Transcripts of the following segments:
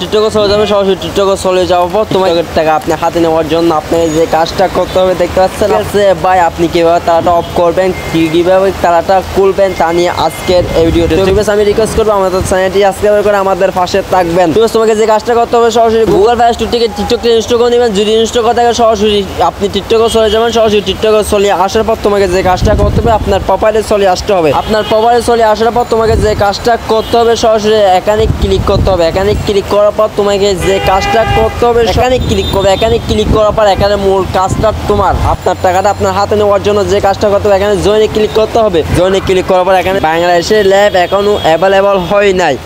টিকটকে চলে যাবেন, সরাসরি টিকটকে চলে যাওয়ার পর তোমার টাকা আপনি হাতে নেওয়ার জন্য আপনি যে কাজটা করতে হবে দেখতে পাচ্ছেন ভাই, আপনি কিভাবে তালাটা অফ করবেন, কিভাবে তালাটা খুলবেন তা নিয়ে আজকের এই ভিডিওতে। আমি রিকোয়েস্ট করবো আমাদের চ্যানেলটি সাবস্ক্রাইব করে আমাদের পাশে থাকবেন। তোমাকে যে কাজটা করতে হবে, সরাসরি গুগল প্লে স্টোর থেকে টিকটকটা ইনস্টল করে নেবেন। যদি ইনস্টল করে থাকে সরাসরি আপনি টিকটকে চলে যাবেন, সরাসরি টিকটকে চলে আসার পর তোমাকে যে কাজটা করতে হবে আপনার প্রোফাইলে চলে আসতে হবে। আপনার প্রোফাইলে চলে আসার পর তোমাকে যে কাজটা করতে হবে সরাসরি এখানে ক্লিক করতে হবে। এখানে ক্লিক করার পর তোমাকে যে কাজটা করতে হবে এখানে ক্লিক করবে। এখানে ক্লিক করার পর এখানে মূল কাজটা তোমার আপনার টাকাটা আপনার হাতে নেওয়ার জন্য যে কাজটা করতে হবে এখানে জয়েনে ক্লিক করতে হবে। জয়েনে ক্লিক করার পর এখানে বাংলাদেশে ল্যাব এখনো অ্যাভেলেবল হয় নাই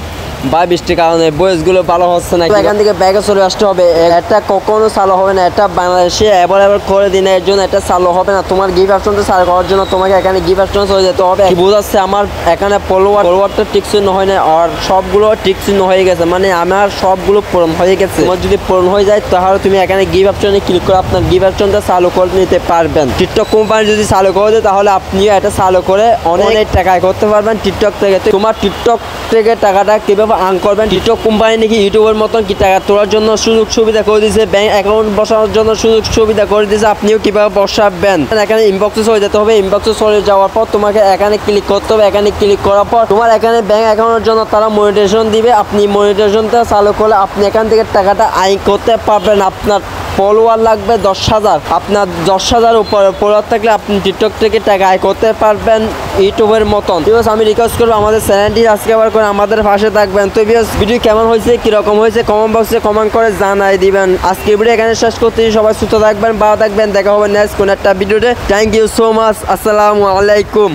বা বৃষ্টির কারণে বয়সগুলো ভালো হচ্ছে না, এখান থেকে ব্যাগে চলে আসতে হবে। এটা কখনো চালু হবে না, এটা বাংলাদেশে অ্যাভেলেবল করে দিন এর জন্য এটা চালু হবে না। তোমার গিফট অপশনটা চালু করার জন্য তোমাকে এখানে গিফট অপশনে চলে যেতে হবে। বোঝাচ্ছে আমার এখানে ফলোয়ারটা টিক চিহ্ন হয় না আর সবগুলো টিক চিহ্ন হয়ে গেছে, মানে আমার সবগুলো পূরণ হয়ে গেছে। তোমার যদি পূরণ হয়ে যায় তাহলে তুমি এখানে গিফট অপশনে ক্লিক করে আপনার গিফট অপশনটা চালু করে নিতে পারবেন। টিকটক কোম্পানি যদি চালু করে দেয় তাহলে আপনিও এটা চালু করে অনেক টাকা করতে পারবেন টিকটক থেকে। তোমার টিকটক থেকে টাকাটা কিভাবে আর্ন করবেন, টিকটক কোম্পানি নাকি ইউটিউবের মতন কি টাকা তোলার জন্য সুযোগ সুবিধা করে দিয়েছে, ব্যাংক অ্যাকাউন্ট বসানোর জন্য সুযোগ সুবিধা করে দিয়েছে। আপনিও কিভাবে বসাবেন, এখানে ইনবক্সে চলে যেতে হবে। ইনবক্সে চলে যাওয়ার পর তোমাকে এখানে ক্লিক করতে হবে। এখানে ক্লিক করার পর তোমার এখানে ব্যাংক অ্যাকাউন্টের জন্য তারা মনিটাইজেশন দিবে। আপনি মনিটাইজেশনটা চালু করলে আপনি এখান থেকে টাকাটা আর্ন করতে পারবেন। আপনার ফলোয়ার লাগবে 10,000, আপনার 10,000 উপরে ফলোয়ার থাকলে আপনি টিকটক থেকে টাকা আয় করতে পারবেন ইউটিউবের মতন। আমি রিকোয়েস্ট করবো আমাদের চ্যানেলটি সাবস্ক্রাইব করে আমাদের পাশে থাকবেন। তো ভিডিও কেমন হয়েছে, কিরকম হয়েছে কমেন্ট বক্সে কমেন্ট করে জানাই দিবেন। আজকে ভিডিও এখানে শেষ করতে, সবাই সুস্থ থাকবেন, ভালো থাকবেন, দেখা হবে নেক্সট কোন একটা ভিডিওতে। থ্যাংক ইউ সো মাচ, আসসালামু আলাইকুম।